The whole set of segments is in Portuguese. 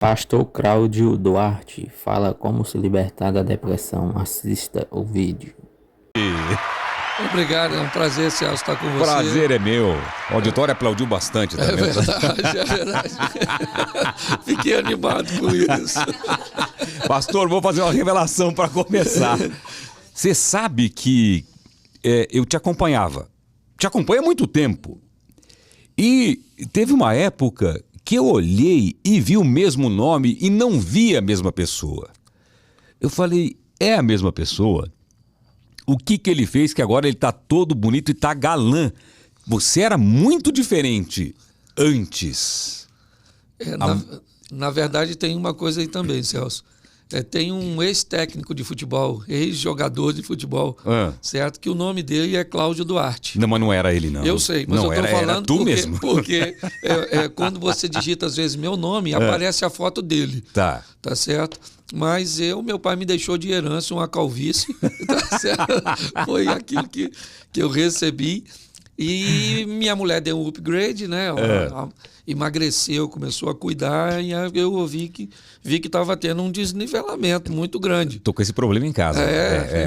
Pastor Cláudio Duarte fala como se libertar da depressão. Assista o vídeo. Obrigado, é um prazer, Celso, estar com você. Prazer é meu. O auditório aplaudiu bastante também. É verdade, é verdade. Fiquei animado com isso. Pastor, vou fazer uma revelação para começar. Você sabe que eu te acompanhava. Te acompanho há muito tempo. E teve uma época que eu olhei e vi o mesmo nome e não vi a mesma pessoa. Eu falei, é a mesma pessoa? O que ele fez que agora ele tá todo bonito e tá galã? Você era muito diferente antes. Na verdade, tem uma coisa aí também, Celso. Tem um ex-técnico de futebol, ex-jogador de futebol, certo? Que o nome dele é Cláudio Duarte. Não, mas não era ele, não. Eu sei, mas não, eu tô falando era tu mesmo. Porque quando você digita, às vezes, meu nome, aparece a foto dele. Tá certo? Mas meu pai me deixou de herança uma calvície, tá certo? Foi aquilo que eu recebi. E minha mulher deu um upgrade, né? Emagreceu, começou a cuidar, e aí eu vi que estava tendo um desnivelamento muito grande. Tô com esse problema em casa.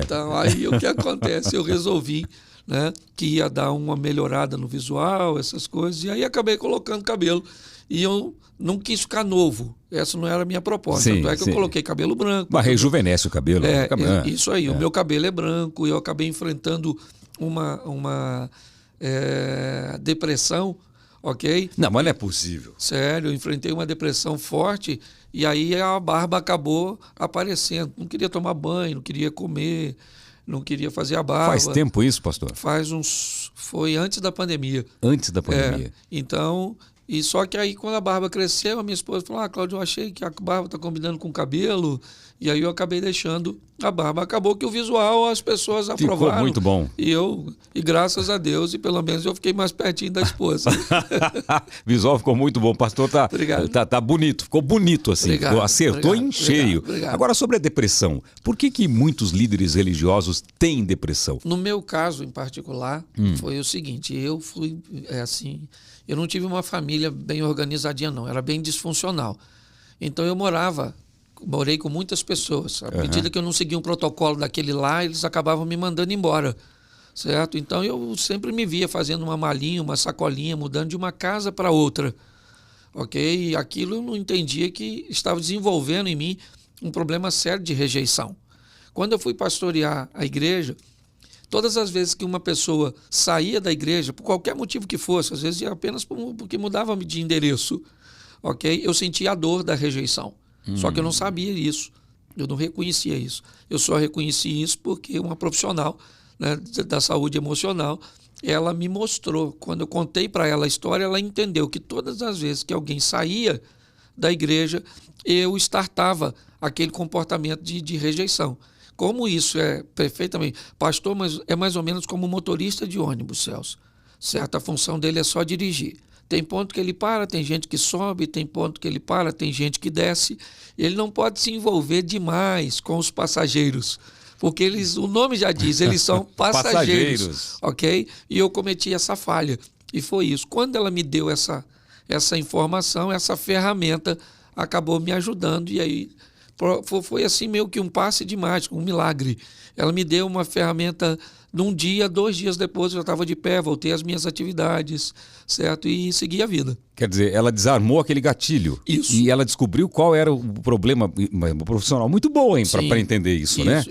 Então aí o que acontece? Eu resolvi, né, que ia dar uma melhorada no visual, essas coisas, e aí acabei colocando cabelo. E eu não quis ficar novo. Essa não era a minha proposta. Tanto é que eu coloquei cabelo branco. Mas rejuvenesce o cabelo. Isso aí. O meu cabelo é branco. Eu acabei enfrentando uma depressão, ok? Não, mas não é possível. Sério, eu enfrentei uma depressão forte e aí a barba acabou aparecendo. Não queria tomar banho, não queria comer, não queria fazer a barba. Faz tempo isso, pastor? Foi antes da pandemia. Antes da pandemia. Então... E só que aí, quando a barba cresceu, a minha esposa falou, Cláudio, eu achei que a barba está combinando com o cabelo. E aí eu acabei deixando a barba. Acabou que o visual as pessoas aprovaram. Ficou muito bom. E graças a Deus, e pelo menos eu fiquei mais pertinho da esposa. Visual ficou muito bom. O pastor tá bonito. Ficou bonito assim. Obrigado, acertou em cheio. Obrigado. Agora, sobre a depressão. Por que muitos líderes religiosos têm depressão? No meu caso, em particular, foi o seguinte. Eu fui, eu não tive uma família bem organizadinha, não. Era bem disfuncional. Então eu morei com muitas pessoas. À medida que eu não seguia um protocolo daquele lá, eles acabavam me mandando embora, certo? Então eu sempre me via fazendo uma malinha, uma sacolinha, mudando de uma casa para outra, ok? E aquilo eu não entendia que estava desenvolvendo em mim um problema sério de rejeição. Quando eu fui pastorear a igreja, todas as vezes que uma pessoa saía da igreja, por qualquer motivo que fosse, às vezes apenas porque mudava de endereço, ok? Eu sentia a dor da rejeição. Só que eu não sabia isso, eu não reconhecia isso. Eu só reconheci isso porque uma profissional, né, da saúde emocional, ela me mostrou. Quando eu contei para ela a história, ela entendeu que todas as vezes que alguém saía da igreja, eu startava aquele comportamento de rejeição. Como isso é perfeitamente... Pastor, mas é mais ou menos como motorista de ônibus, Celso. Certo? A função dele é só dirigir. Tem ponto que ele para, tem gente que sobe, tem ponto que ele para, tem gente que desce. Ele não pode se envolver demais com os passageiros, porque o nome já diz, eles são passageiros, ok? E eu cometi essa falha, e foi isso. Quando ela me deu essa informação, essa ferramenta, acabou me ajudando, e aí foi assim meio que um passe de mágica, um milagre. Ela me deu uma ferramenta num dia, 2 dias depois eu já estava de pé, voltei às minhas atividades, certo? E segui a vida. Quer dizer, ela desarmou aquele gatilho. Isso. E ela descobriu qual era o problema. Uma profissional muito boa, hein, para entender isso, né?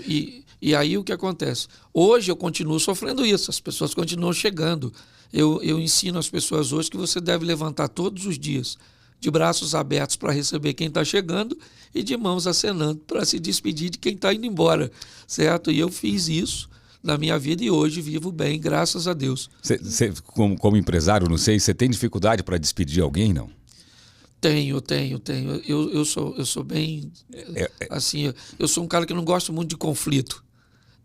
E aí o que acontece? Hoje eu continuo sofrendo isso, as pessoas continuam chegando. Eu ensino as pessoas hoje que você deve levantar todos os dias de braços abertos para receber quem está chegando e de mãos acenando para se despedir de quem está indo embora, certo? E eu fiz isso na minha vida e hoje vivo bem, graças a Deus. Você, como empresário, não sei, você tem dificuldade para despedir alguém, não? Tenho. Eu sou bem... assim, eu sou um cara que não gosto muito de conflito.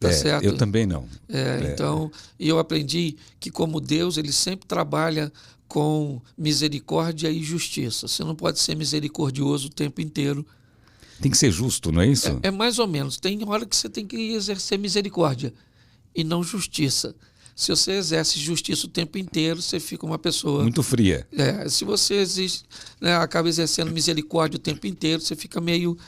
Tá certo? Eu também não. Então, eu aprendi que como Deus, ele sempre trabalha com misericórdia e justiça. Você não pode ser misericordioso o tempo inteiro. Tem que ser justo, não é isso? É mais ou menos. Tem hora que você tem que exercer misericórdia e não justiça. Se você exerce justiça o tempo inteiro, você fica uma pessoa... Muito fria. Se você acaba exercendo misericórdia o tempo inteiro, você fica meio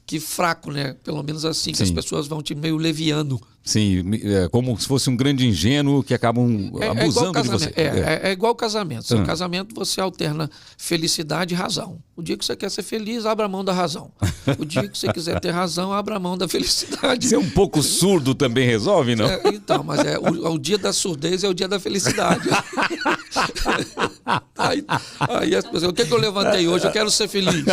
que fraco, né? Pelo menos assim, que as pessoas vão te meio leviano. Sim, como se fosse um grande ingênuo que acabam abusando de você. É igual casamento. Seu casamento, você alterna felicidade e razão. O dia que você quer ser feliz, abra a mão da razão. O dia que você quiser ter razão, abra a mão da felicidade. Ser um pouco surdo também resolve, não? Então, mas o dia da surdez é o dia da felicidade. aí as pessoas, o que eu levantei hoje? Eu quero ser feliz.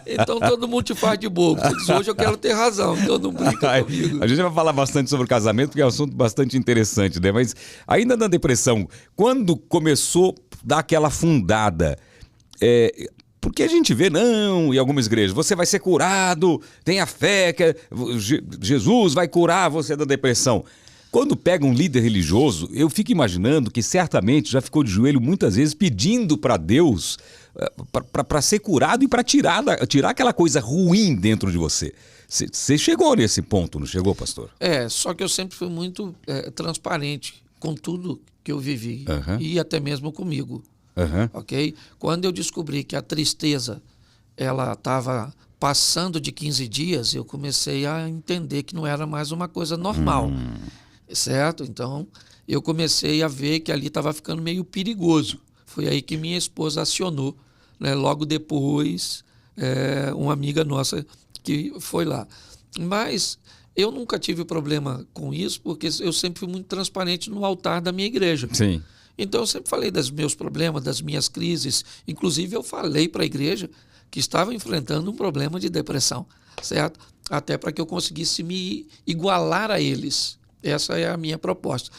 Então todo mundo te faz de bobo. Você diz, hoje eu quero ter razão. Então não brinca comigo. A gente vai falar bastante sobre o casamento, porque é um assunto bastante interessante, né? Mas ainda na depressão, quando começou a dar aquela afundada, porque a gente vê, não, em algumas igrejas, você vai ser curado, tenha fé, que Jesus vai curar você da depressão. Quando pega um líder religioso, eu fico imaginando que certamente já ficou de joelho muitas vezes pedindo para Deus para ser curado e para tirar aquela coisa ruim dentro de você. Você chegou nesse ponto, não chegou, pastor? Só que eu sempre fui muito transparente com tudo que eu vivi e até mesmo comigo. Ok? Quando eu descobri que a tristeza ela estava passando de 15 dias, eu comecei a entender que não era mais uma coisa normal. Certo? Então, eu comecei a ver que ali estava ficando meio perigoso. Foi aí que minha esposa acionou, né? Logo depois, uma amiga nossa que foi lá. Mas eu nunca tive problema com isso, porque eu sempre fui muito transparente no altar da minha igreja. Sim. Então, eu sempre falei dos meus problemas, das minhas crises. Inclusive, eu falei para a igreja que estava enfrentando um problema de depressão, certo? Até para que eu conseguisse me igualar a eles. Essa é a minha proposta.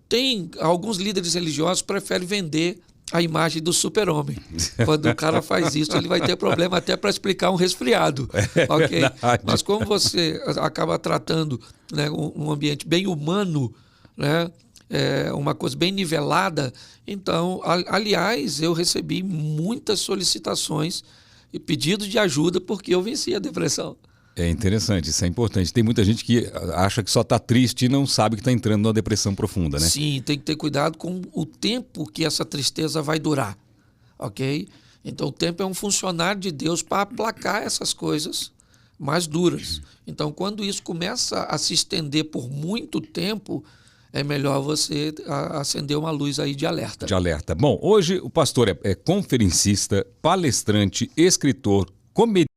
Tem alguns líderes religiosos que preferem vender a imagem do super-homem. Quando o cara faz isso, ele vai ter problema até para explicar um resfriado. Ok? Mas como você acaba tratando, né, um ambiente bem humano, né, uma coisa bem nivelada, então, aliás, eu recebi muitas solicitações e pedidos de ajuda porque eu venci a depressão. É interessante, isso é importante. Tem muita gente que acha que só está triste e não sabe que está entrando numa depressão profunda, né? Sim, tem que ter cuidado com o tempo que essa tristeza vai durar, ok? Então o tempo é um funcionário de Deus para aplacar essas coisas mais duras. Então quando isso começa a se estender por muito tempo, é melhor você acender uma luz aí de alerta. De alerta. Bom, hoje o pastor é conferencista, palestrante, escritor, comediante.